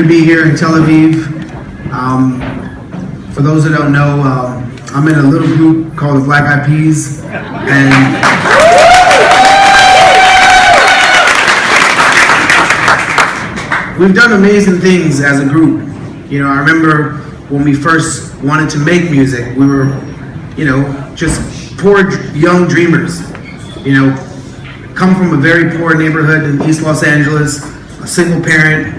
to be here in Tel Aviv. For those that don't know, I'm in a little group called the Black Eyed Peas, and we've done amazing things as a group. You know, I remember when we first wanted to make music, we were, just poor young dreamers. Come from a very poor neighborhood in East Los Angeles, a single parent,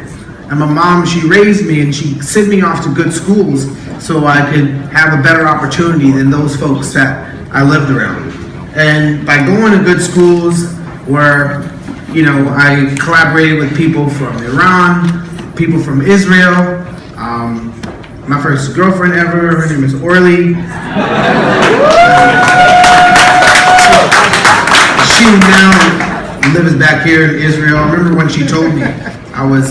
and my mom, she raised me and she sent me off to good schools so I could have a better opportunity than those folks that I lived around. And by going to good schools where, I collaborated with people from Iran, people from Israel, my first girlfriend ever, her name is Orly. She now lives back here in Israel. I remember when she told me, I was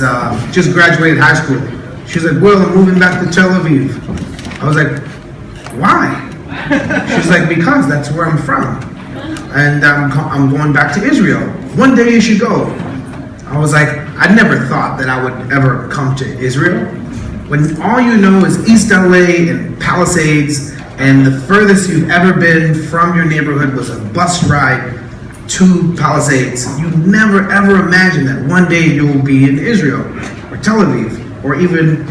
just graduated high school. She was like, "Will, I'm moving back to Tel Aviv." I was like, "Why?" She's like, "Because that's where I'm from. And I'm going back to Israel. One day you should go." I was like, I never thought that I would ever come to Israel. When all you know is East LA and Palisades, and the furthest you've ever been from your neighborhood was a bus ride to Palisades. You never ever imagine that one day you will be in Israel or Tel Aviv, or even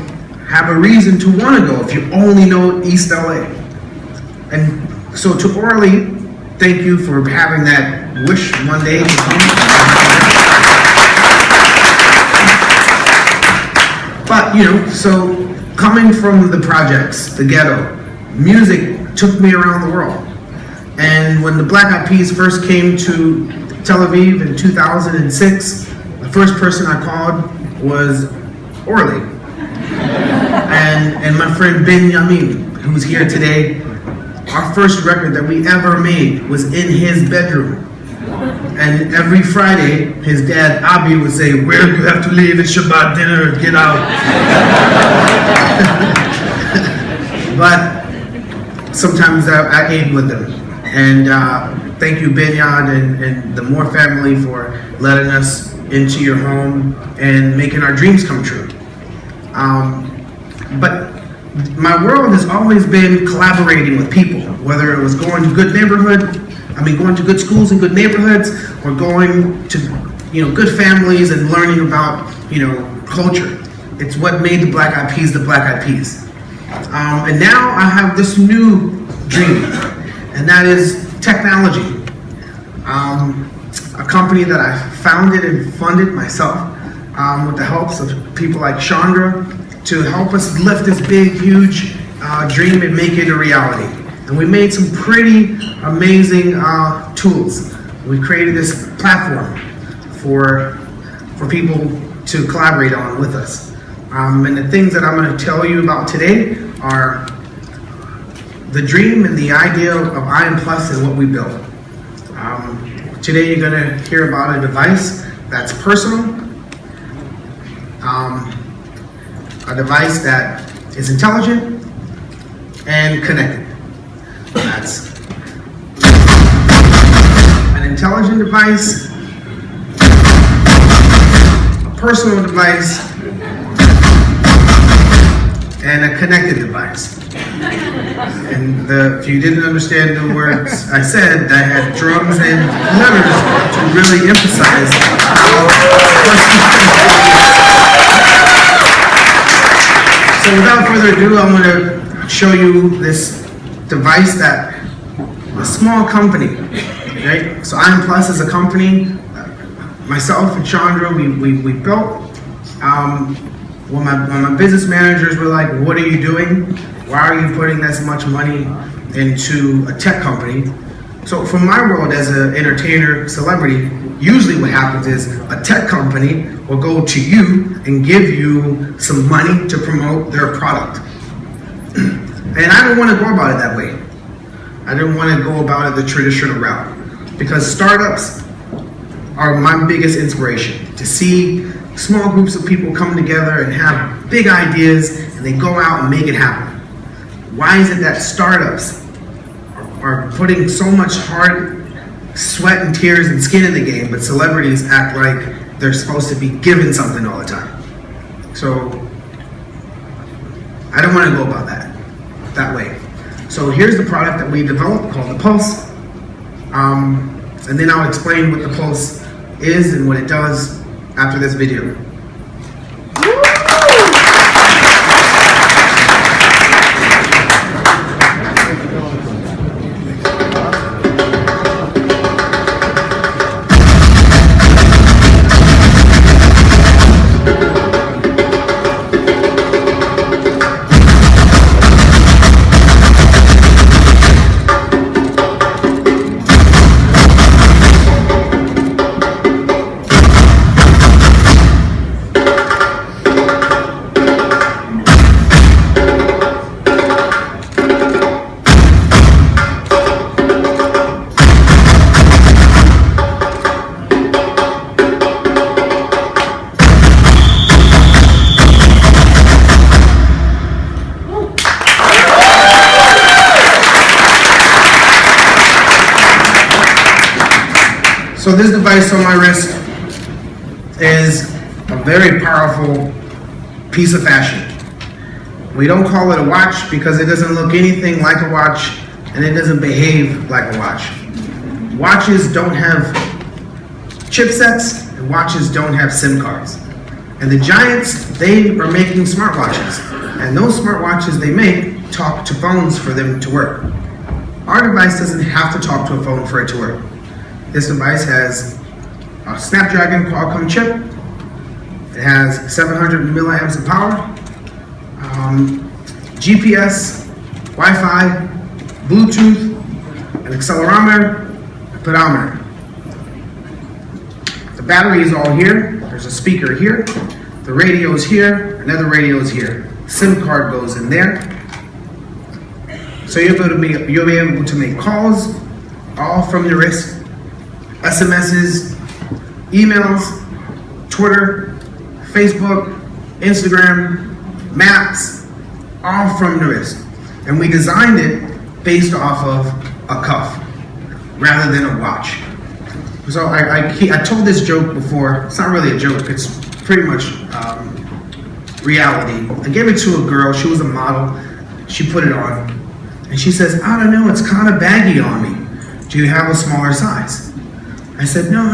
have a reason to want to go if you only know East LA. And so to Orly, thank you for having that wish one day to come. But, so coming from the projects, the ghetto, music took me around the world. And when the Black Eyed Peas first came to Tel Aviv in 2006, the first person I called was Orly. And my friend Benjamin, who's here today. Our first record that we ever made was in his bedroom. And every Friday, his dad, Abiv, would say, "Where do you have to leave? It's Shabbat dinner, get out." But sometimes I ate with them. And thank you, Benyan and the Moore family, for letting us into your home and making our dreams come true. But my world has always been collaborating with people, whether it was going to good schools in good neighborhoods, or going to, good families and learning about, culture. It's what made the Black Eyed Peas the Black Eyed Peas. And now I have this new dream, and that is technology. A company that I founded and funded myself with the helps of people like Chandra to help us lift this big, huge dream and make it a reality. And we made some pretty amazing tools. We created this platform for people to collaborate on with us. And the things that I'm going to tell you about today are the dream and the idea of will.i.am Plus and what we built. Today you're going to hear about a device that's personal, a device that is intelligent and connected. That's an intelligent device, a personal device, and a connected device. And if you didn't understand the words I said, I had drums and letters to really emphasize how So without further ado, I'm going to show you this device that a small company, right? So will.i.am Plus is a company, myself and Chandra, we built. When my business managers were like, "What are you doing? Why are you putting this much money into a tech company?" So from my world as an entertainer, celebrity, usually what happens is a tech company will go to you and give you some money to promote their product. And I didn't want to go about it that way. I didn't want to go about it the traditional route, because startups are my biggest inspiration. To see small groups of people come together and have big ideas and they go out and make it happen. Why is it that startups are putting so much hard sweat and tears and skin in the game, but celebrities act like they're supposed to be given something all the time? So I don't want to go about that way. So here's the product that we developed called the PULS. And then I'll explain what the PULS is and what it does after this video. So this device on my wrist is a very powerful piece of fashion. We don't call it a watch because it doesn't look anything like a watch and it doesn't behave like a watch. Watches don't have chipsets and watches don't have SIM cards. And the giants, they are making smartwatches. And those smartwatches they make talk to phones for them to work. Our device doesn't have to talk to a phone for it to work. This device has a Snapdragon Qualcomm chip. It has 700 milliamps of power, GPS, Wi-Fi, Bluetooth, an accelerometer, a pedometer. The battery is all here. There's a speaker here. The radio is here. Another radio is here. SIM card goes in there. So you'll be able to make calls all from your wrist. SMSs, emails, Twitter, Facebook, Instagram, maps, all from the wrist. And we designed it based off of a cuff rather than a watch. So I told this joke before. It's not really a joke, it's pretty much reality. I gave it to a girl, she was a model, she put it on, and she says, I don't know, it's kind of baggy on me. Do you have a smaller size? I said, no,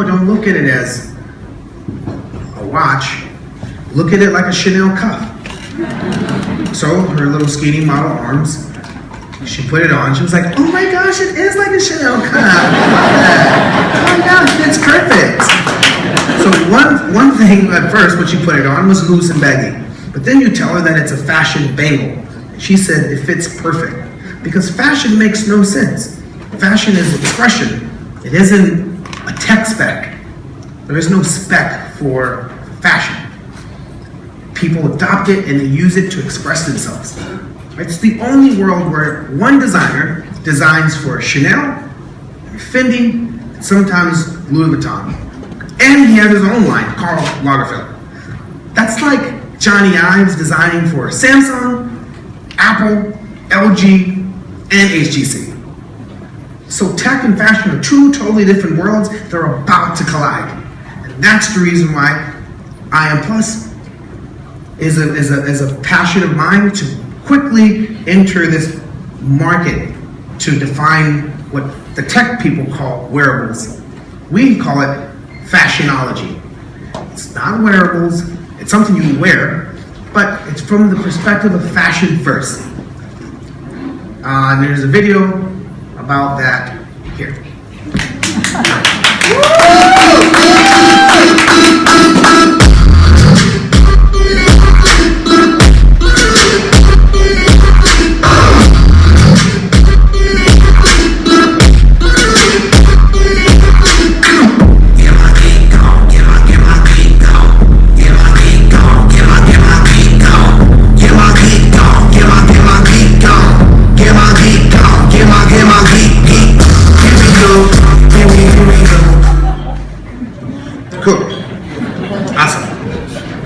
don't look at it as a watch. Look at it like a Chanel cuff. So her little skinny model arms, she put it on. She was like, oh my gosh, it is like a Chanel cuff. Oh my gosh, it's perfect. So one thing at first when she put it on was loose and baggy. But then you tell her that it's a fashion bangle. She said it fits perfect. Because fashion makes no sense. Fashion is expression. It isn't a tech spec. There is no spec for fashion. People adopt it and they use it to express themselves. It's the only world where one designer designs for Chanel, Fendi, and sometimes Louis Vuitton. And he has his own line, Karl Lagerfeld. That's like Johnny Ives designing for Samsung, Apple, LG, and HTC. So tech and fashion are two totally different worlds. They're about to collide. And that's the reason why I.am Plus is a passion of mine to quickly enter this market to define what the tech people call wearables. We call it fashionology. It's not wearables, it's something you wear, but it's from the perspective of fashion first. And there's a video about that here.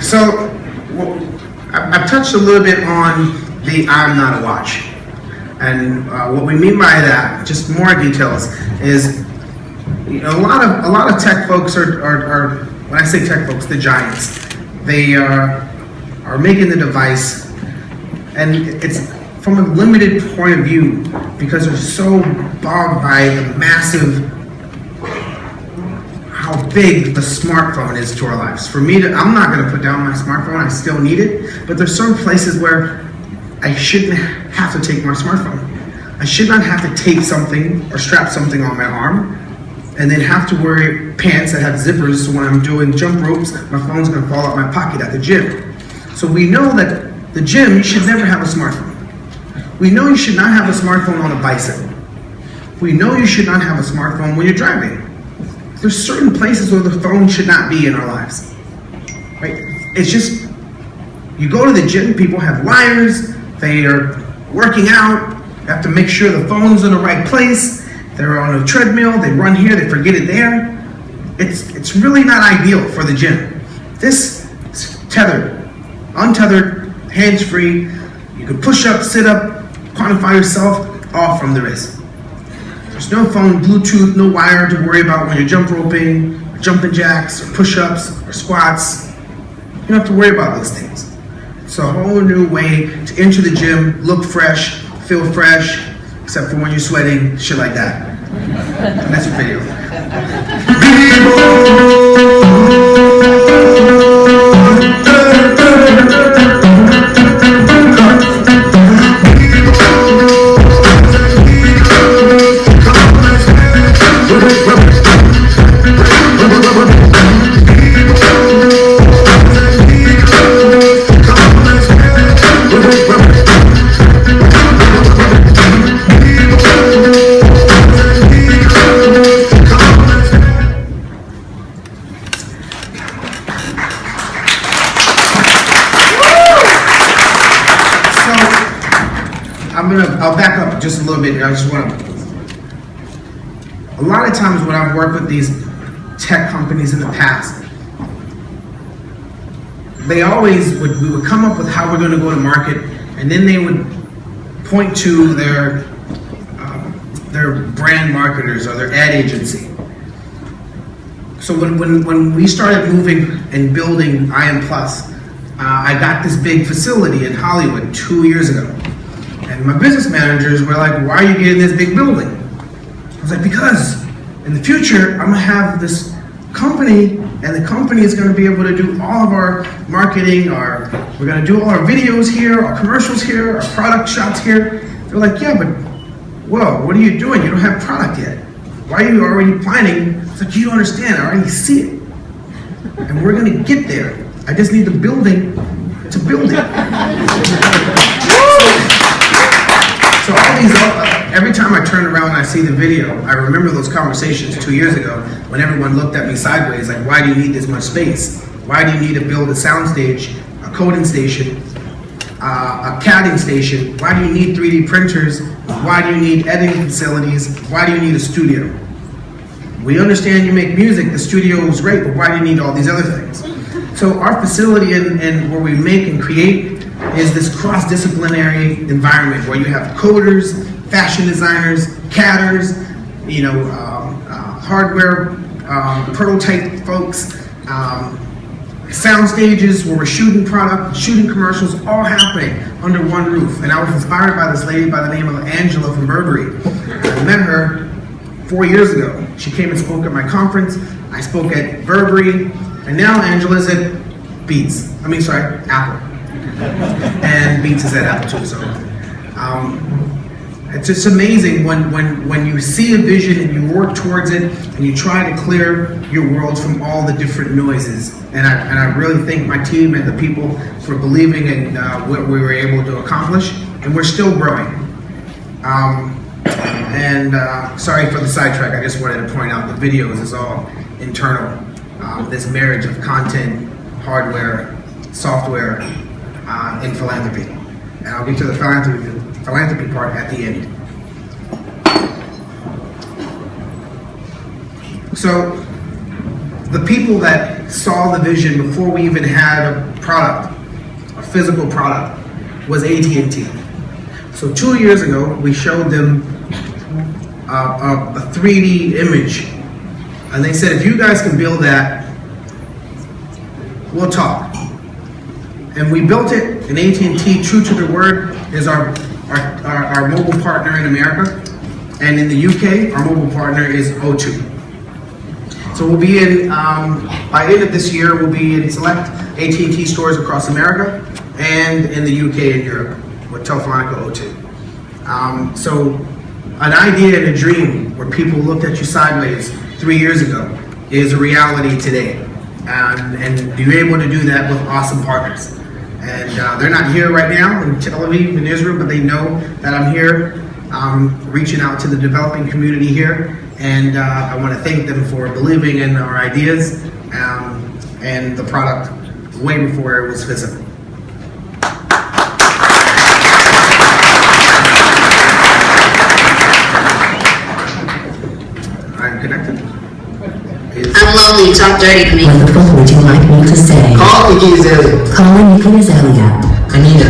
So, I've touched a little bit on the I'm not a watch. And what we mean by that, just more details, is a lot of tech folks are when I say tech folks, the giants, they are making the device And it's from a limited point of view because they're so bogged by the massive, how big the smartphone is to our lives. For me, I'm not going to put down my smartphone. I still need it. But there's certain places where I shouldn't have to take my smartphone. I should not have to tape something or strap something on my arm and then have to wear pants that have zippers, so when I'm doing jump ropes, my phone's gonna fall out my pocket at the gym. So we know that the gym, you should never have a smartphone. We know you should not have a smartphone on a bicycle. We know you should not have a smartphone when you're driving. There's certain places where the phone should not be in our lives, right? It's just, you go to the gym, people have wires, they are working out, you have to make sure the phone's in the right place. They're on a treadmill, they run here, they forget it there. It's really not ideal for the gym. This is tethered, untethered, hands-free. You can push up, sit up, quantify yourself, all from the wrist. There's no phone, Bluetooth, no wire to worry about when you're jump roping, or jumping jacks, or push-ups, or squats. You don't have to worry about those things. It's a whole new way to enter the gym, look fresh, feel fresh, except for when you're sweating, shit like that. And that's your video. I'll back up just a little bit. I just want to, a lot of times when I've worked with these tech companies in the past, they always we would come up with how we're going to go to market, and then they would point to their brand marketers or their ad agency. So when we started moving and building I.am Plus, I got this big facility in Hollywood 2 years ago. And my business managers were like, why are you getting this big building? I was like, because in the future, I'm gonna have this company, and the company is gonna be able to do all of our marketing, we're gonna do all our videos here, our commercials here, our product shots here. They're like, yeah, but, whoa, what are you doing? You don't have product yet. Why are you already planning? It's like, you don't understand, I already see it. And we're gonna get there. I just need the building to build it. So all these, every time I turn around and I see the video, I remember those conversations 2 years ago when everyone looked at me sideways, like, why do you need this much space? Why do you need to build a sound stage, a coding station, a CADing station? Why do you need 3D printers? Why do you need editing facilities? Why do you need a studio? We understand you make music, the studio is great, but why do you need all these other things? So our facility and where we make and create is this cross-disciplinary environment where you have coders, fashion designers, CADers, hardware, prototype folks, sound stages where we're shooting product, shooting commercials, all happening under one roof. And I was inspired by this lady by the name of Angela from Burberry. I met her 4 years ago. She came and spoke at my conference. I spoke at Burberry, and now Angela's at Apple. And Beats is at Apple too, so it's just amazing when you see a vision and you work towards it and you try to clear your world from all the different noises. And I really thank my team and the people for believing in what we were able to accomplish, and we're still growing. Sorry for the sidetrack, I just wanted to point out the videos is all internal. This marriage of content, hardware, software, and philanthropy. And I'll get to the philanthropy part at the end. So, the people that saw the vision before we even had a product, a physical product, was AT&T. So 2 years ago, we showed them a 3D image. And they said, if you guys can build that, we'll talk. And we built it, and AT&T, true to their word, is our mobile partner in America. And in the UK, our mobile partner is O2. So we'll be in, by the end of this year, we'll be in select AT&T stores across America and in the UK and Europe with Telefonica O2. So an idea and a dream where people looked at you sideways 3 years ago is a reality today. And you're able to do that with awesome partners. And they're not here right now in Tel Aviv in Israel, but they know that I'm here reaching out to the developing community here. And I want to thank them for believing in our ideas and the product way before it was physical. I'm connected. I'm lonely, talk dirty to me. What the fuck would you like me to say? Call Iggy Azalea. Calling Iggy Azalea. Anita,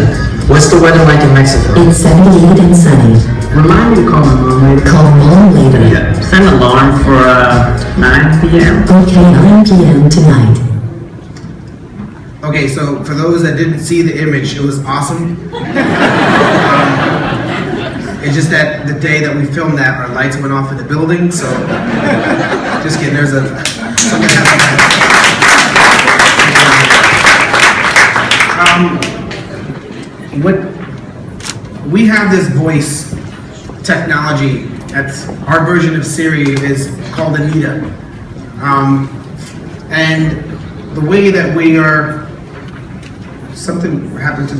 what's the weather like in Mexico? It's 78 and sunny. Remind me to call my mom later. Call mom later. Yeah. Set an alarm for 9 p.m. Okay, 9 p.m. tonight. Okay, so for those that didn't see the image, it was awesome. It's just that the day that we filmed that, our lights went off in the building, so just kidding, there's something happened. We have this voice technology. That's our version of Siri is called Anita. And the way that we are, something happened to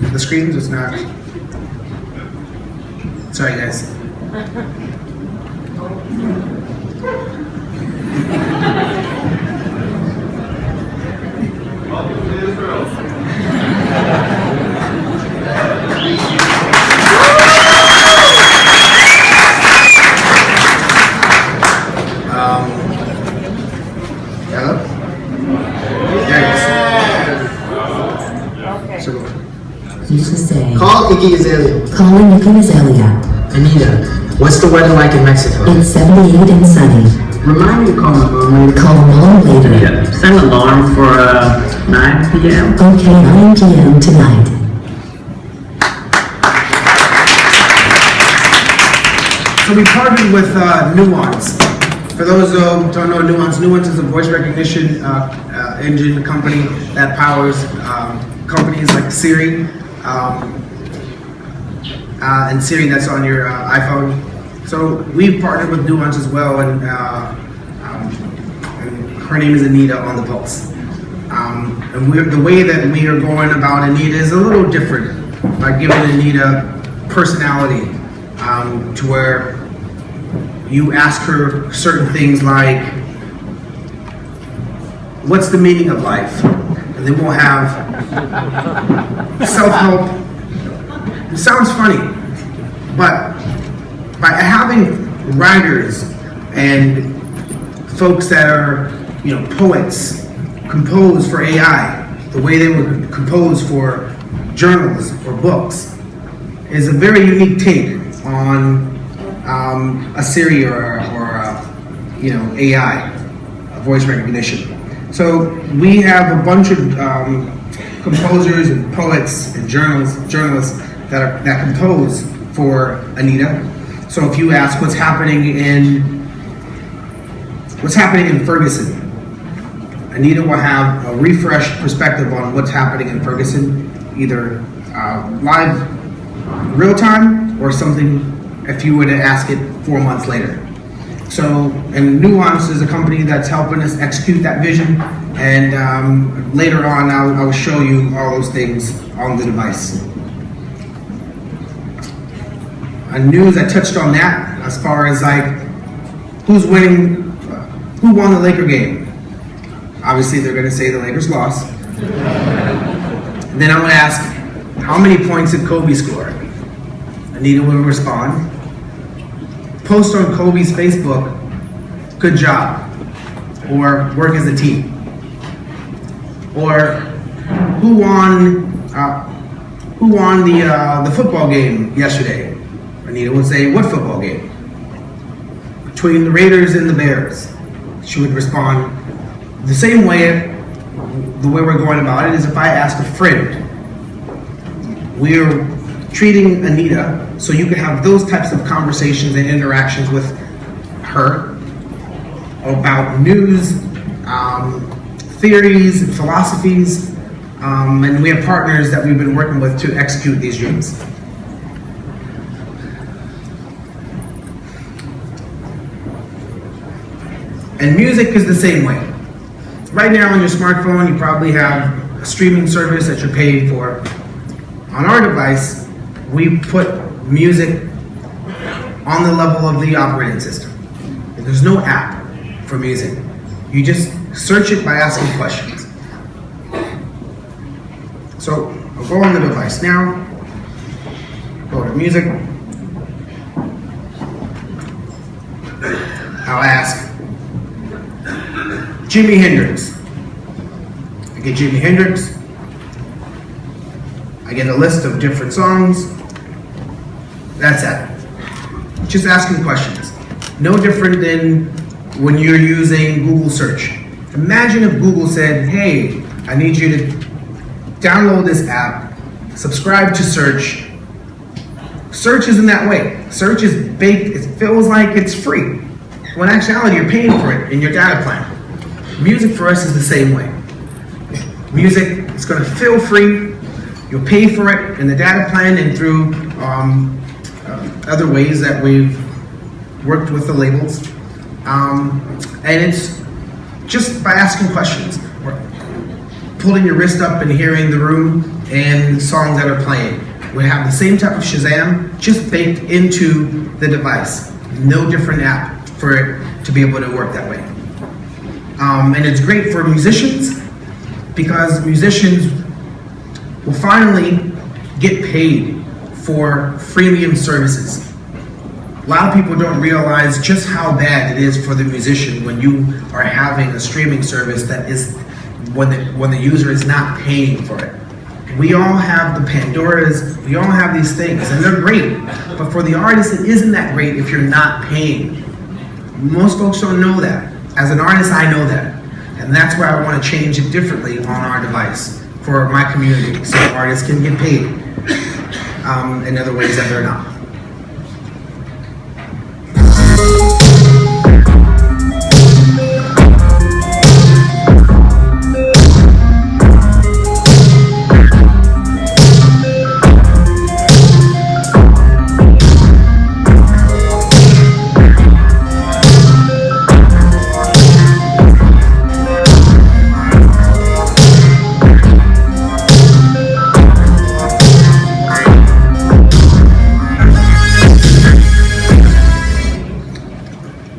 the screen, just not. Sorry, guys. Hello? There it is. So, Used to say. Call Iggy Azalea. Calling Iggy Azalea. Anita, what's the weather like in Mexico? It's 78 and sunny. Remind me to call my mom later. Call mom later. Yeah. Set an alarm for 9 p.m. Okay, 9 p.m. tonight. So we partnered with Nuance. For those who don't know Nuance, Nuance is a voice recognition engine company that powers companies like Siri and Siri that's on your iPhone. So we've partnered with Nuance as well, and her name is Anita on the PULS. And the way that we are going about Anita is a little different by giving Anita personality to where you ask her certain things like, what's the meaning of life? And then we'll have self-help. It sounds funny, but by having writers and folks that are, poets compose for AI, the way they would compose for journals or books, is a very unique take on a Siri or AI, voice recognition. So we have a bunch of composers and poets and journalists that compose for Anita. So if you ask what's happening in Ferguson, Anita will have a refreshed perspective on what's happening in Ferguson, either live, real time, or something if you were to ask it 4 months later. So, and Nuance is a company that's helping us execute that vision, and later on I will show you all those things on the device. News, I touched on that as far as like who's winning, who won the Laker game. Obviously they're going to say the Lakers lost. Then I'm going to ask, how many points did Kobe score? Anita will respond. Post on Kobe's Facebook, good job, or work as a team. Or who won the football game yesterday? Anita would say, what football game? Between the Raiders and the Bears. She would respond the same way the way we're going about it is if I ask a friend, we're treating Anita so you can have those types of conversations and interactions with her about news, theories, philosophies, and we have partners that we've been working with to execute these dreams. And music is the same way. Right now on your smartphone, you probably have a streaming service that you're paying for. On our device, we put music on the level of the operating system. There's no app for music. You just search it by asking questions. So I'll go on the device now, go to music. I'll ask Jimi Hendrix. I get Jimi Hendrix. I get a list of different songs. That's it. Just asking questions. No different than when you're using Google search. Imagine if Google said, hey, I need you to download this app, subscribe to search. Search isn't that way. Search is baked, it feels like it's free. When in actuality, you're paying for it in your data plan. Music for us is the same way. Music is going to feel free. You'll pay for it in the data plan and through other ways that we've worked with the labels. And it's just by asking questions, or pulling your wrist up and hearing the room and songs that are playing. We have the same type of Shazam, just baked into the device. No different app for it to be able to work that way. And it's great for musicians because musicians will finally get paid for freemium services. A lot of people don't realize just how bad it is for the musician when you are having a streaming service that is when the user is not paying for it. We all have the Pandoras, we all have these things, and they're great. But for the artist, it isn't that great if you're not paying. Most folks don't know that. As an artist, I know that. And that's why I want to change it differently on our device for my community, so artists can get paid in other ways that they're not.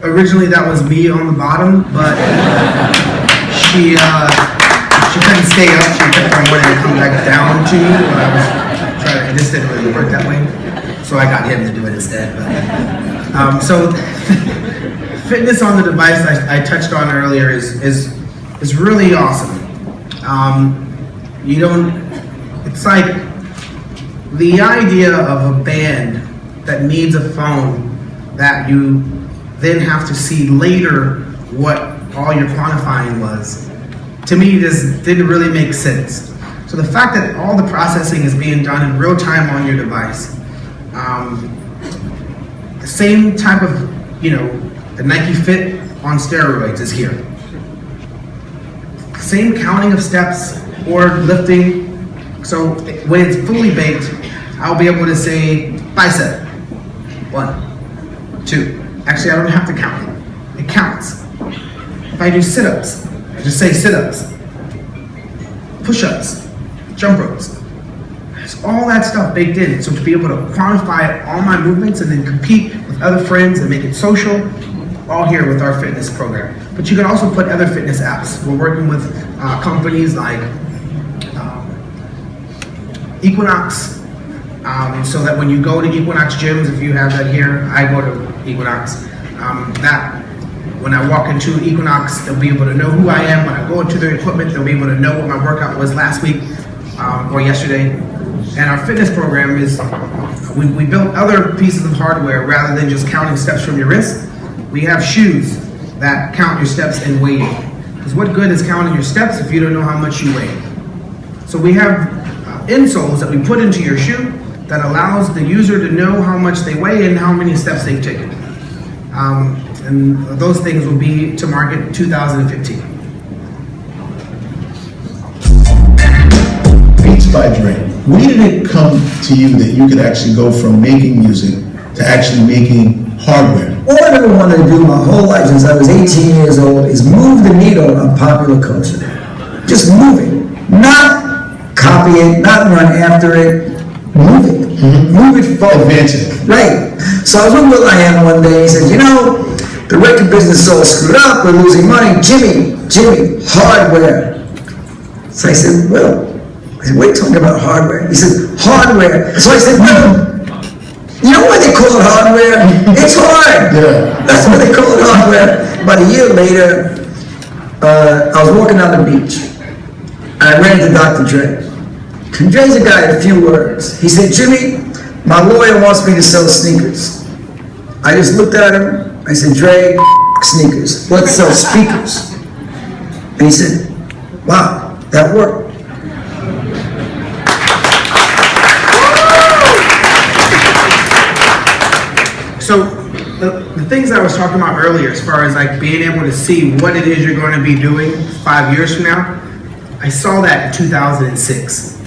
Originally that was me on the bottom, but she couldn't stay up. She kept on wanting to come back down to me when I was trying to, it just didn't really work that way. So I got him to do it instead. But, so fitness on the device I touched on earlier is really awesome. It's like the idea of a band that needs a phone that you then have to see later what all your quantifying was. To me, this didn't really make sense. So the fact that all the processing is being done in real time on your device, the same type of, the Nike Fit on steroids is here. Same counting of steps or lifting. So when it's fully baked, I'll be able to say bicep, 1, 2. Actually, I don't have to count it. It counts. If I do sit-ups, I just say sit-ups, push-ups, jump ropes. There's all that stuff baked in. So to be able to quantify all my movements and then compete with other friends and make it social, all here with our fitness program. But you can also put other fitness apps. We're working with companies like Equinox, so that when you go to Equinox gyms, if you have that here, I go to Equinox, that when I walk into Equinox, they'll be able to know who I am. When I go into their equipment, they'll be able to know what my workout was last week or yesterday. And our fitness program is, we built other pieces of hardware rather than just counting steps from your wrist. We have shoes that count your steps and weighing. Because what good is counting your steps if you don't know how much you weigh? So we have insoles that we put into your shoe that allows the user to know how much they weigh and how many steps they've taken. And those things will be to market 2015. Beats by Dre. When did it come to you that you could actually go from making music to actually making hardware? All I ever wanted to do my whole life since I was 18 years old is move the needle on popular culture. Just move it. Not copy it, not run after it. Move it. Move it forward. Advance it. Right. So I was with will.i.am one day. He said, you know, the record business is all screwed up. We're losing money. Jimmy, hardware. So I said, Will. I said, what are you talking about hardware? He said, hardware. So I said, Will, you know why they call it hardware? It's hard. Yeah. That's why they call it hardware. About a year later, I was walking down the beach. And I ran into Dr. Dre. And Dre's a guy with a few words. He said, Jimmy, my lawyer wants me to sell sneakers. I just looked at him. I said, Dre, sneakers. Let's sell speakers. And he said, wow, that worked. So the things I was talking about earlier, as far as like being able to see what it is you're going to be doing 5 years from now, I saw that in 2006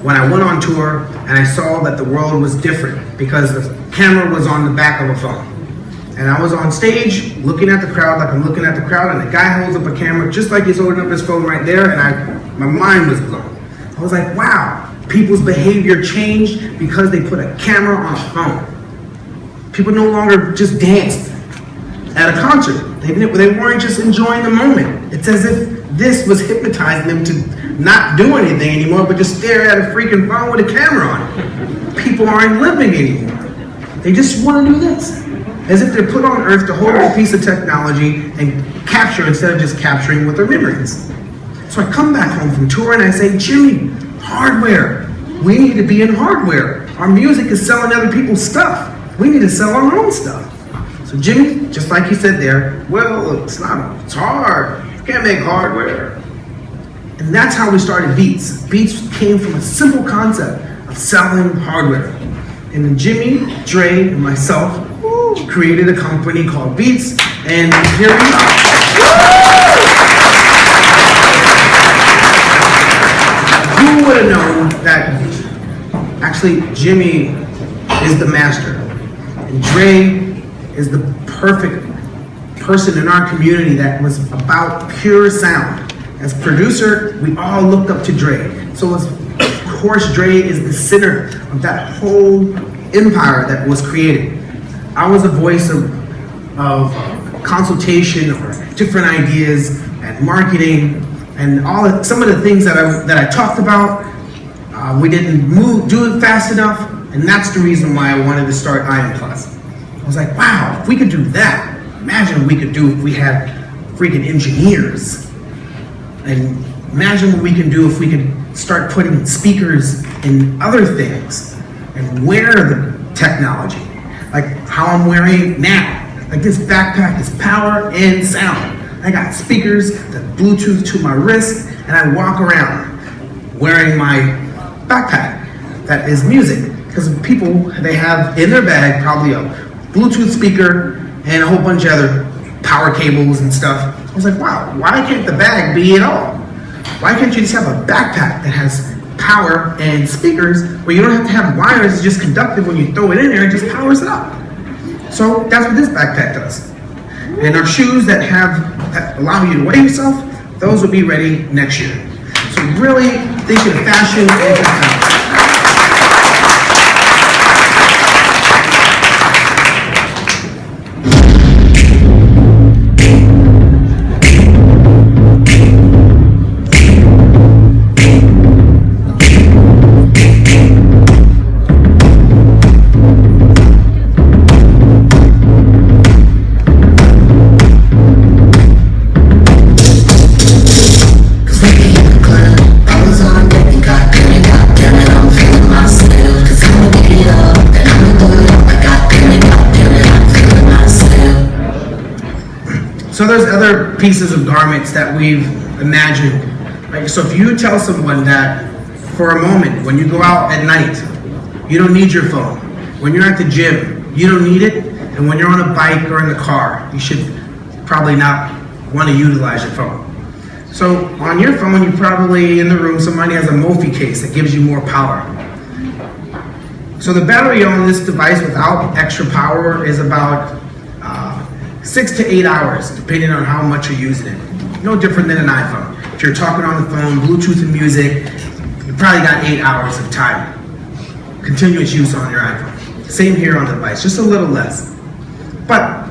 when I went on tour and I saw that the world was different because the camera was on the back of a phone. And I was on stage looking at the crowd like I'm looking at the crowd, and the guy holds up a camera just like he's holding up his phone right there, and my mind was blown. I was like, wow, people's behavior changed because they put a camera on a phone. People no longer just danced at a concert. They weren't just enjoying the moment. It's as if this was hypnotizing them to not do anything anymore, but just stare at a freaking phone with a camera on it. People aren't living anymore. They just want to do this. As if they're put on earth to hold a piece of technology and capture instead of just capturing with their memories. So I come back home from tour and I say, Jimmy, hardware. We need to be in hardware. Our music is selling other people's stuff. We need to sell our own stuff. So Jimmy, just like he said there, well, it's hard. You can't make hardware. And that's how we started Beats. Beats came from a simple concept of selling hardware. And then Jimmy, Dre, and myself created a company called Beats, and here we are. Who would have known that actually Jimmy is the master? And Dre is the perfect person in our community that was about pure sound. As producer, we all looked up to Dre. So of course Dre is the center of that whole empire that was created. I was a voice of consultation or different ideas and marketing and some of the things that I talked about. We didn't do it fast enough, and that's the reason why I wanted to start I.am Plus. I was like, wow, if we could do that, imagine what we could do if we had freaking engineers. And imagine what we can do if we could start putting speakers in other things and wear the technology. Like how I'm wearing now. Like this backpack is power and sound. I got speakers that Bluetooth to my wrist, and I walk around wearing my backpack that is music. Because people, they have in their bag probably a Bluetooth speaker and a whole bunch of other power cables and stuff. I was like, wow, why can't the bag be it all? Why can't you just have a backpack that has power and speakers where you don't have to have wires? It's just conductive. When you throw it in there, it just powers it up. So that's what this backpack does. And our shoes that allow you to weigh yourself, those will be ready next year. So really thinking of fashion and technology. I was on deck and got So there's other pieces of garments that we've imagined. Right? So if you tell someone that for a moment, when you go out at night, you don't need your phone. When you're at the gym, you don't need it. And when you're on a bike or in the car, you should probably not want to utilize your phone. So on your phone, you probably, in the room, somebody has a Mophie case that gives you more power. So the battery on this device without extra power is about 6 to 8 hours, depending on how much you're using it. No different than an iPhone. If you're talking on the phone, Bluetooth and music, you probably got 8 hours of time. Continuous use on your iPhone. Same here on the device, just a little less. But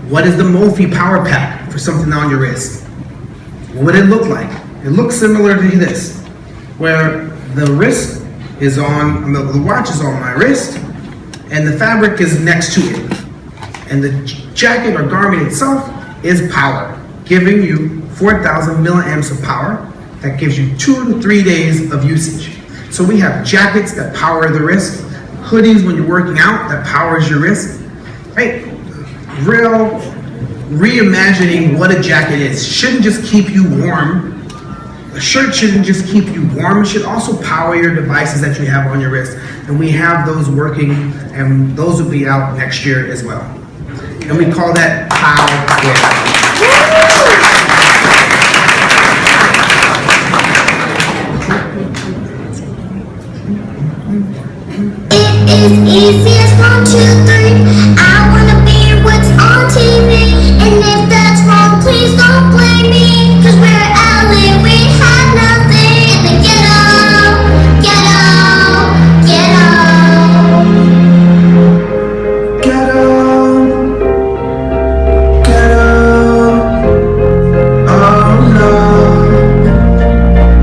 what is the Mophie power pack for something on your wrist? What would it look like? It looks similar to this, where the wrist is on, the watch is on my wrist, and the fabric is next to it. And the jacket or garment itself is power, giving you 4,000 milliamps of power. That gives you 2 to 3 days of usage. So we have jackets that power the wrist, hoodies when you're working out that powers your wrist, right? Real reimagining what a jacket is. Shouldn't just keep you warm. A shirt shouldn't just keep you warm. It should also power your devices that you have on your wrist. And we have those working, and those will be out next year as well. And we call that POW. It is easy as 1, 2, 3. I wanna be what's on TV. And if that's wrong, please don't blame me. Cause we're LA, we have nothing in the ghetto, ghetto, ghetto. Ghetto, ghetto, oh no.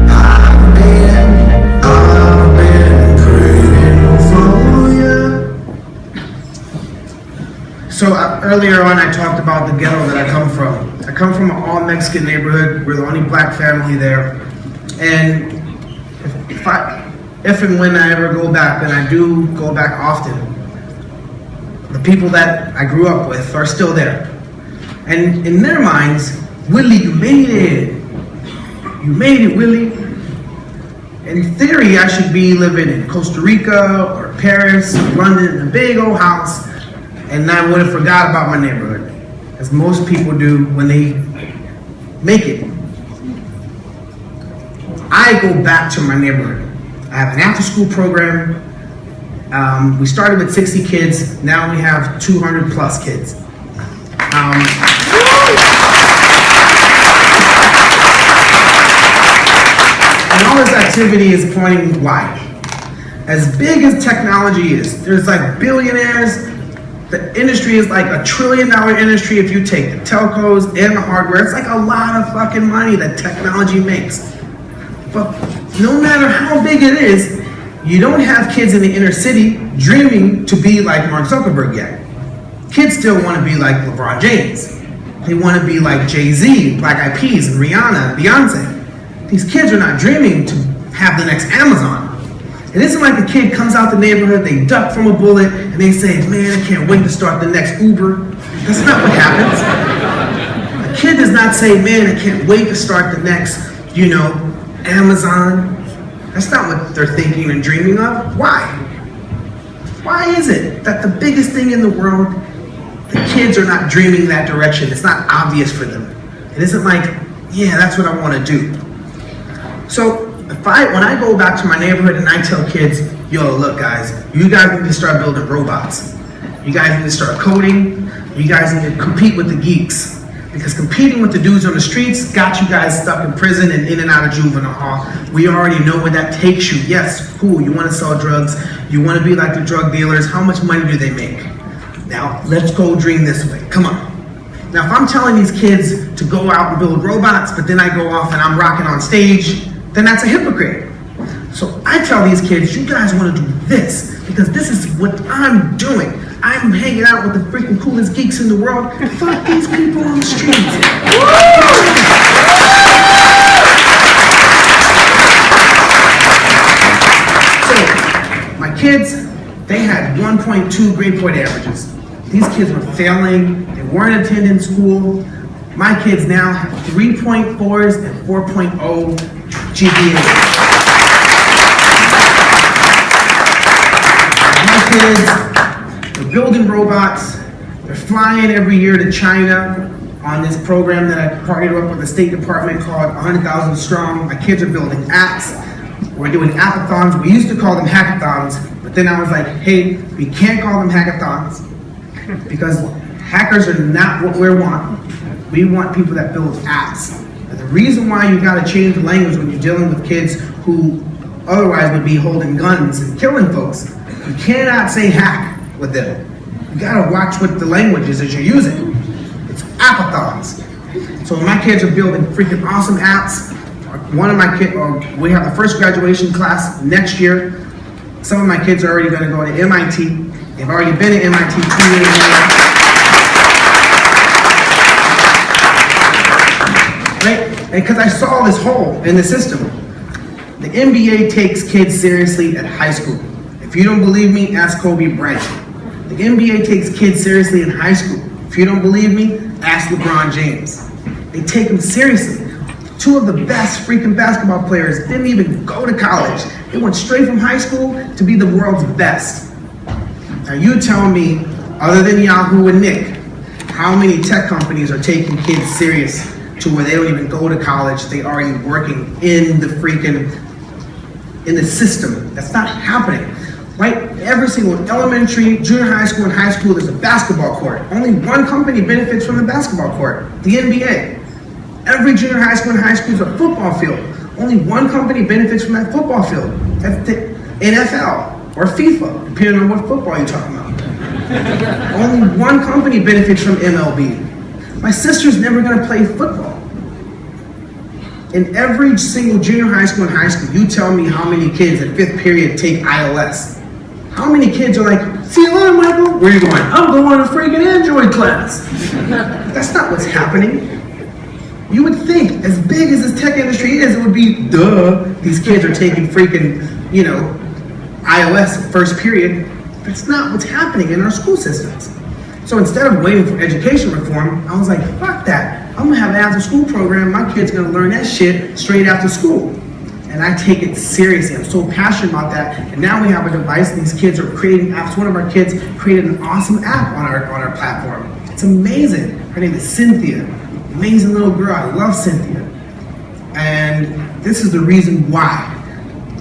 I've been praying for you. So earlier on, I talked about the ghetto that I come from. I come from an all-Mexican neighborhood. We're the only black family there. And if and when I ever go back, and I do go back often, the people that I grew up with are still there. And in their minds, Willie, you made it. You made it, Willie. In theory, I should be living in Costa Rica or Paris or London in a big old house, and I would have forgot about my neighborhood, as most people do when they make it. I go back to my neighborhood. I have an after-school program. We started with 60 kids. Now we have 200 plus kids. And all this activity is pointing why. As big as technology is, there's like billionaires. The industry is like $1 trillion industry if you take the telcos and the hardware. It's like a lot of fucking money that technology makes. But no matter how big it is, you don't have kids in the inner city dreaming to be like Mark Zuckerberg yet. Kids still want to be like LeBron James. They want to be like Jay-Z, Black Eyed Peas, and Rihanna, and Beyonce. These kids are not dreaming to have the next Amazon. It isn't like a kid comes out the neighborhood, they duck from a bullet, and they say, man, I can't wait to start the next Uber. That's not what happens. A kid does not say, man, I can't wait to start the next, Amazon. That's not what they're thinking and dreaming of. Why? Why is it that the biggest thing in the world, the kids are not dreaming that direction? It's not obvious for them. It isn't like, yeah, that's what I want to do. So when I go back to my neighborhood and I tell kids, yo, look guys, you guys need to start building robots. You guys need to start coding. You guys need to compete with the geeks. Because competing with the dudes on the streets got you guys stuck in prison and in and out of juvenile hall. We already know where that takes you. Yes, cool, you want to sell drugs. You want to be like the drug dealers. How much money do they make? Now, let's go dream this way. Come on. Now, if I'm telling these kids to go out and build robots, but then I go off and I'm rocking on stage, then that's a hypocrite. So I tell these kids, you guys want to do this, because this is what I'm doing. I'm hanging out with the freaking coolest geeks in the world. Fuck these people on the streets. So, my kids, they had 1.2 grade point averages. These kids were failing, they weren't attending school. My kids now have 3.4s and 4.0 GPAs. My kids, they're building robots. They're flying every year to China on this program that I partnered up with the State Department called 100,000 Strong. My kids are building apps. We're doing appathons. We used to call them hackathons, but then I was like, hey, we can't call them hackathons because hackers are not what we want. We want people that build apps. And the reason why you gotta change the language when you're dealing with kids who otherwise would be holding guns and killing folks, you cannot say hack with them. You gotta watch what the language is that you're using. It's appathons. So my kids are building freaking awesome apps. One of my kids, we have the first graduation class next year. Some of my kids are already gonna go to MIT. They've already been at MIT 2 years ago. Right? Because I saw this hole in the system. The NBA takes kids seriously at high school. If you don't believe me, ask Kobe Bryant. The NBA takes kids seriously in high school. If you don't believe me, ask LeBron James. They take them seriously. Two of the best freaking basketball players didn't even go to college. They went straight from high school to be the world's best. Now you tell me, other than Yahoo and Nick, how many tech companies are taking kids serious to where they don't even go to college, they are already working in the system. That's not happening, right? Every single elementary, junior high school, and high school, there's a basketball court. Only one company benefits from the basketball court, the NBA. Every junior high school and high school is a football field. Only one company benefits from that football field. That's the NFL or FIFA, depending on what football you're talking about. Only one company benefits from MLB. My sister's never gonna play football. In every single junior high school and high school, you tell me how many kids at 5th period take ILS. How many kids are like, see you later, Michael? Where are you going? I'm going to freaking Android class. That's not what's happening. You would think, as big as this tech industry is, it would be, duh, these kids are taking freaking, IOS first period. That's not what's happening in our school systems. So instead of waiting for education reform, I was like, fuck that. I'm gonna have an after school program. My kid's gonna learn that shit straight after school. And I take it seriously. I'm so passionate about that. And now we have a device. These kids are creating apps. One of our kids created an awesome app on our platform. It's amazing. Her name is Cynthia. Amazing little girl. I love Cynthia. And this is the reason why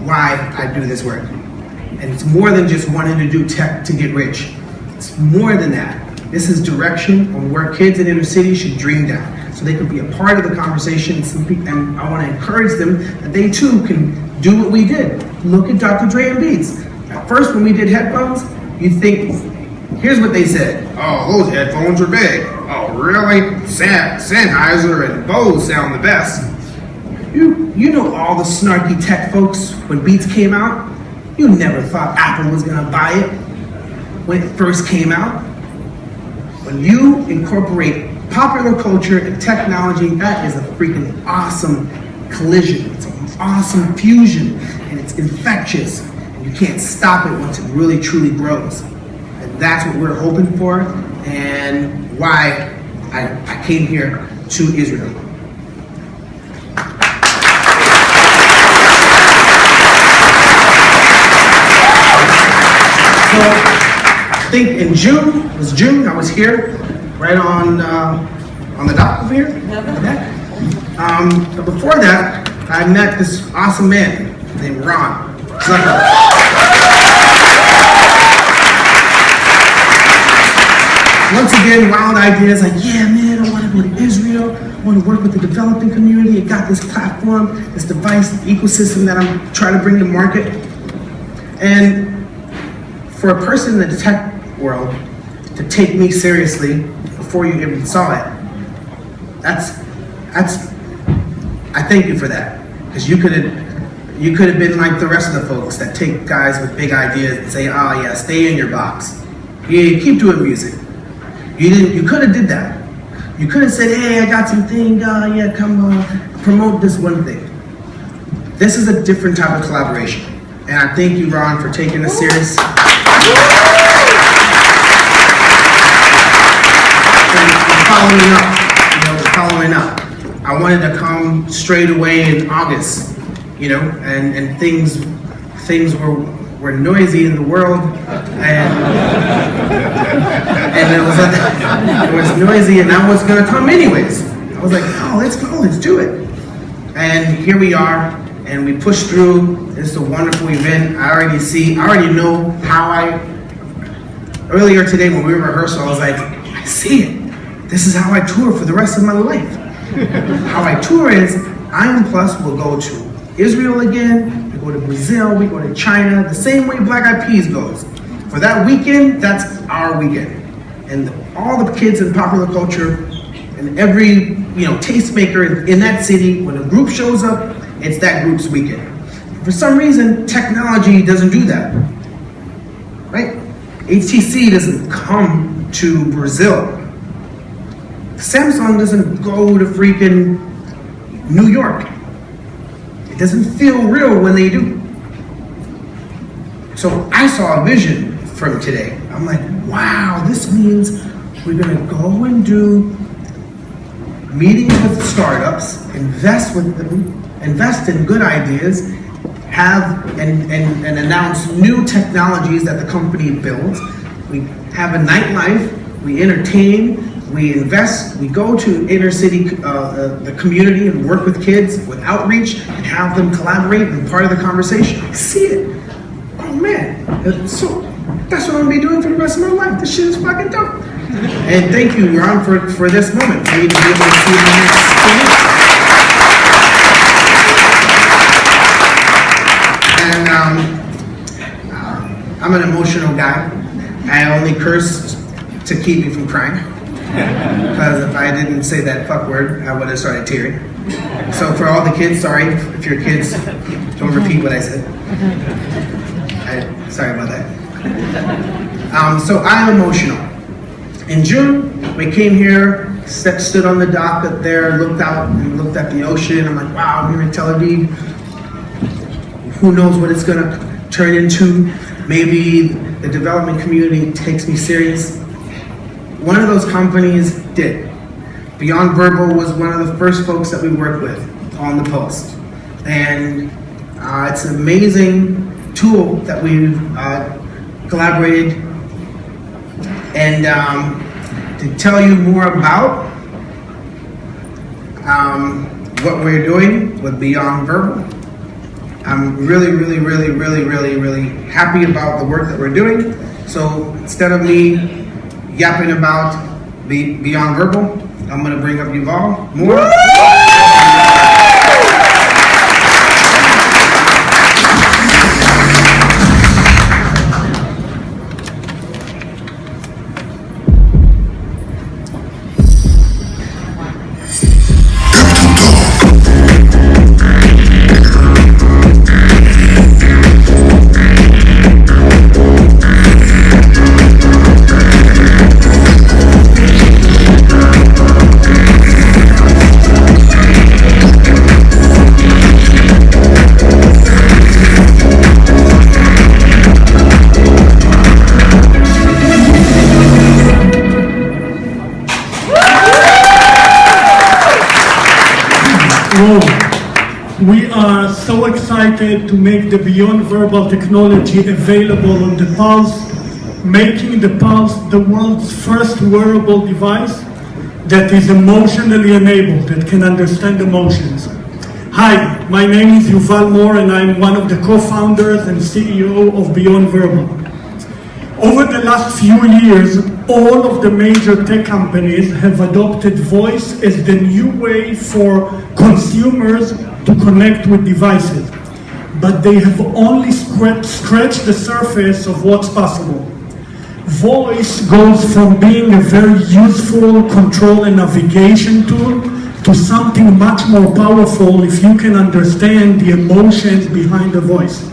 I do this work. And it's more than just wanting to do tech to get rich. It's more than that. This is direction on where kids in inner city should dream down, so they can be a part of the conversation. And I want to encourage them that they too can do what we did. Look at Dr. Dre and Beats. At first, when we did headphones, you think, here's what they said. Oh, those headphones are big. Oh, really? Sennheiser and Bose sound the best. You know all the snarky tech folks when Beats came out. You never thought Apple was gonna buy it when it first came out. When you incorporate popular culture and technology, that is a freaking awesome collision. It's an awesome fusion, and it's infectious. And you can't stop it once it really truly grows. And that's what we're hoping for, and why I came here to Israel. So, I think in June, I was here, right on the dock over here. But before that, I met this awesome man named Ron. Once again, wild ideas like, yeah, man, I want to go to Israel. I want to work with the developing community. I got this platform, this device, ecosystem that I'm trying to bring to market. And for a person in the tech world to take me seriously before you even saw it, that's I thank you for that, because you could have been like the rest of the folks that take guys with big ideas and say, oh yeah, stay in your box. Yeah, keep doing music. You could have did that. You could have said, hey, I got something, yeah, come promote this one thing. This is a different type of collaboration. And I thank you, Ron, for taking this serious. Following went up. I wanted to come straight away in August, you know, and things were noisy in the world, and it was noisy, and I was gonna come anyways. I was like, oh, let's go, let's do it. And here we are, and we pushed through. It's a wonderful event. I already know how earlier today when we were rehearsal, I was like, I see it. This is how I tour for the rest of my life. How I tour is, I.am Plus will go to Israel again, we go to Brazil, we go to China, the same way Black Eyed Peas goes. For that weekend, that's our weekend. And all the kids in popular culture, and every tastemaker in that city, when a group shows up, it's that group's weekend. For some reason, technology doesn't do that, right? HTC doesn't come to Brazil. Samsung doesn't go to freaking New York. It doesn't feel real when they do. So I saw a vision from today. I'm like, wow, this means we're gonna go and do meetings with startups, invest in good ideas, have and announce new technologies that the company builds. We have a nightlife, we entertain, we invest, we go to inner city, the community, and work with kids with outreach and have them collaborate and part of the conversation. I see it. Oh man, so that's what I'm gonna be doing for the rest of my life. This shit is fucking dope. And thank you, Ron, for this moment, for me to be able to see the next 2 weeks. And I'm an emotional guy. I only curse to keep me from crying. Because if I didn't say that fuck word, I would have started tearing. So for all the kids, sorry if your kids don't repeat what I said. Sorry about that. So I'm emotional. In June, we came here, stood on the dock up there, looked out and looked at the ocean. I'm like, wow, I'm here in Tel Aviv. Who knows what it's gonna turn into? Maybe the development community takes me serious. One of those companies did. Beyond Verbal was one of the first folks that we worked with on the post. And it's an amazing tool that we've collaborated. And to tell you more about what we're doing with Beyond Verbal, I'm really happy about the work that we're doing. So instead of me yapping about Beyond Verbal, I'm going to bring up Yuval more. We are so excited to make the Beyond Verbal technology available on the PULS, making the PULS the world's first wearable device that is emotionally enabled, that can understand emotions. Hi, my name is Yuval Moore and I'm one of the co-founders and CEO of Beyond Verbal. Over the last few years, all of the major tech companies have adopted voice as the new way for consumers to connect with devices, but they have only scratched the surface of what's possible. Voice goes from being a very useful control and navigation tool to something much more powerful if you can understand the emotions behind the voice.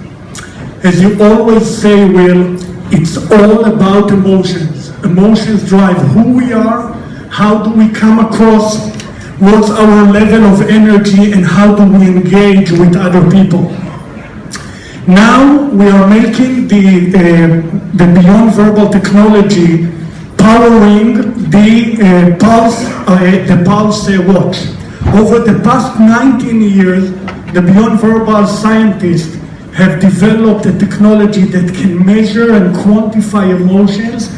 As you always say, Will, it's all about emotions. Emotions drive who we are, how do we come across, what's our level of energy, and how do we engage with other people. Now we are making the Beyond Verbal technology powering the PULS watch. Over the past 19 years, the Beyond Verbal scientists have developed a technology that can measure and quantify emotions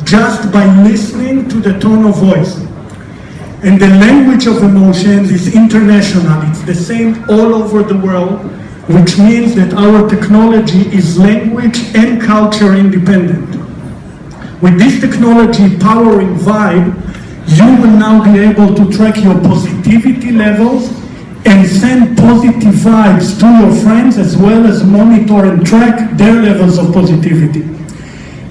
just by listening to the tone of voice. And the language of emotions is international. It's the same all over the world, which means that our technology is language and culture independent. With this technology powering Vibe, you will now be able to track your positivity levels and send positive vibes to your friends, as well as monitor and track their levels of positivity.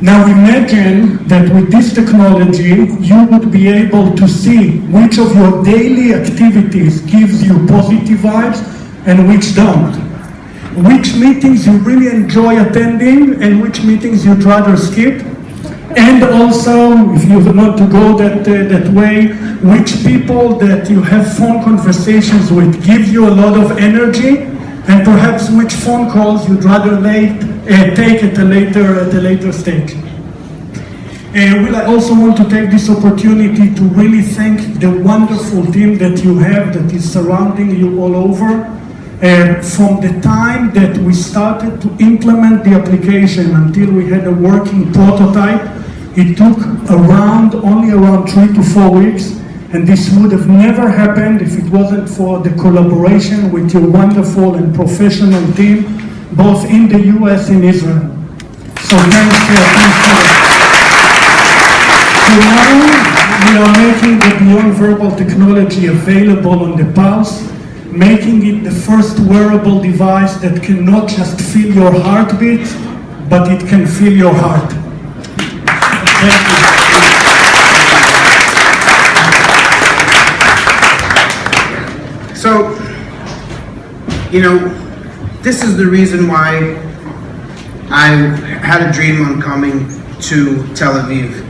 Now imagine that with this technology, you would be able to see which of your daily activities gives you positive vibes and which don't. Which meetings you really enjoy attending and which meetings you'd rather skip. And also, if you want to go that way, which people that you have phone conversations with give you a lot of energy, and perhaps which phone calls you'd rather take at a later stage. I also want to take this opportunity to really thank the wonderful team that you have that is surrounding you all over. From the time that we started to implement the application until we had a working prototype, it took only around 3 to 4 weeks, and this would have never happened if it wasn't for the collaboration with your wonderful and professional team, both in the US and Israel. So thanks for that. So now we are making the Beyond Verbal technology available on the PULS, making it the first wearable device that can not just feel your heartbeat, but it can feel your heart. Thank you. So, this is the reason why I had a dream on coming to Tel Aviv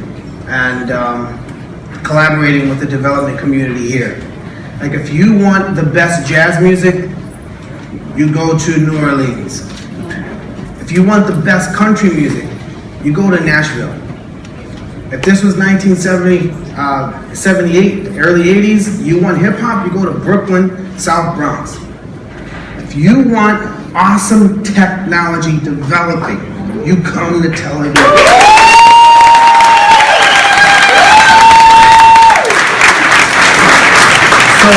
and collaborating with the development community here. Like, if you want the best jazz music, you go to New Orleans. If you want the best country music, you go to Nashville. If this was 1978, early 80s, you want hip hop, you go to Brooklyn, South Bronx. If you want awesome technology developing, you come to Tel Aviv. So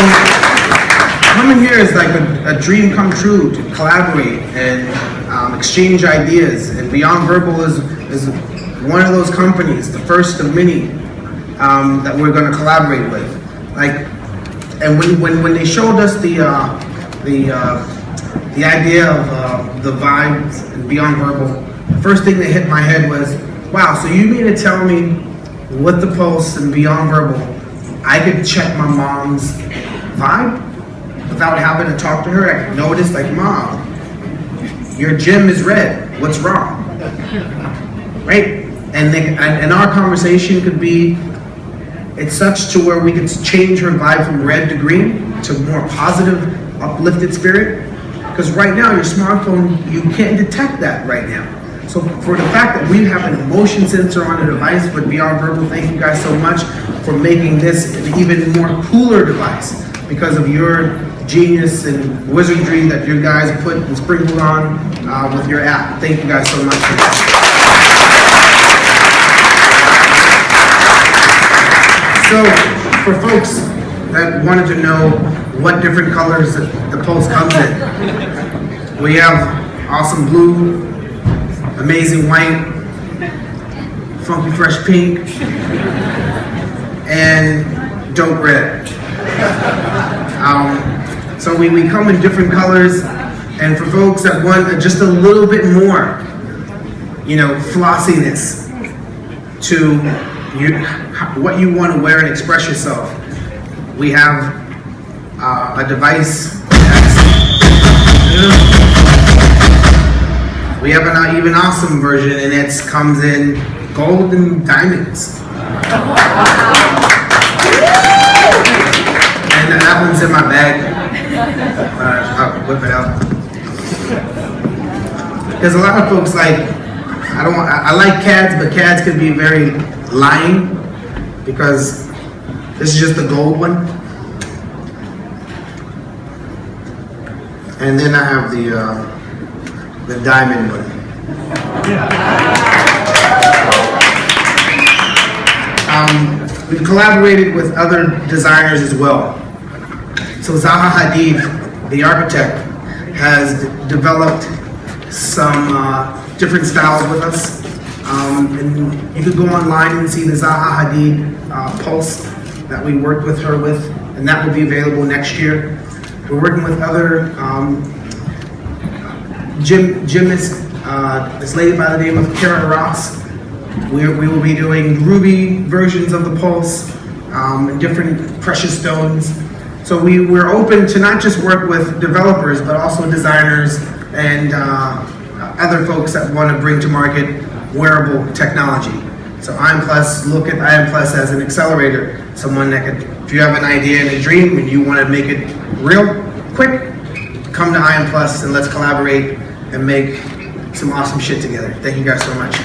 coming here is like a dream come true to collaborate and exchange ideas. And Beyond Verbal is one of those companies, the first of many that we're going to collaborate with. And when they showed us the idea of the vibes and Beyond Verbal, the first thing that hit my head was, wow, so you mean to tell me with the Pulse and Beyond Verbal, I could check my mom's vibe without having to talk to her? I could notice, like, Mom, your gym is red. What's wrong? Right? And our conversation could be, it's such to where we could change her vibe from red to green to more positive, uplifted spirit. Because right now, your smartphone, you can't detect that right now. So for the fact that we have an emotion sensor on the device with Beyond Verbal, thank you guys so much for making this an even more cooler device because of your genius and wizardry that you guys put and sprinkled on with your app. Thank you guys so much for that. So for folks that wanted to know what different colors the Pulse comes in, we have awesome blue, amazing white, funky fresh pink, and dope red. So we come in different colors, and for folks that want just a little bit more, flossiness to what you want to wear and express yourself, we have a device we have an even awesome version, and it comes in gold and diamonds. And that one's in my bag. I'll whip it out. Because a lot of folks I like cats, but cats can be very lying. because this is just the gold one. And then I have the diamond one. We've collaborated with other designers as well. So Zaha Hadid, the architect, has developed some different styles with us. And you could go online and see the Zaha Hadid PULS that we worked with her with, and that will be available next year. We're working with other gymnasts, this lady by the name of Kara Ross. We will be doing ruby versions of the PULS, and different precious stones. So we're open to not just work with developers, but also designers and other folks that want to bring to market wearable technology. So I.am Plus, look at I.am Plus as an accelerator, someone that could, if you have an idea and a dream and you want to make it real quick, come to I.am Plus and let's collaborate and make some awesome shit together. Thank you guys so much.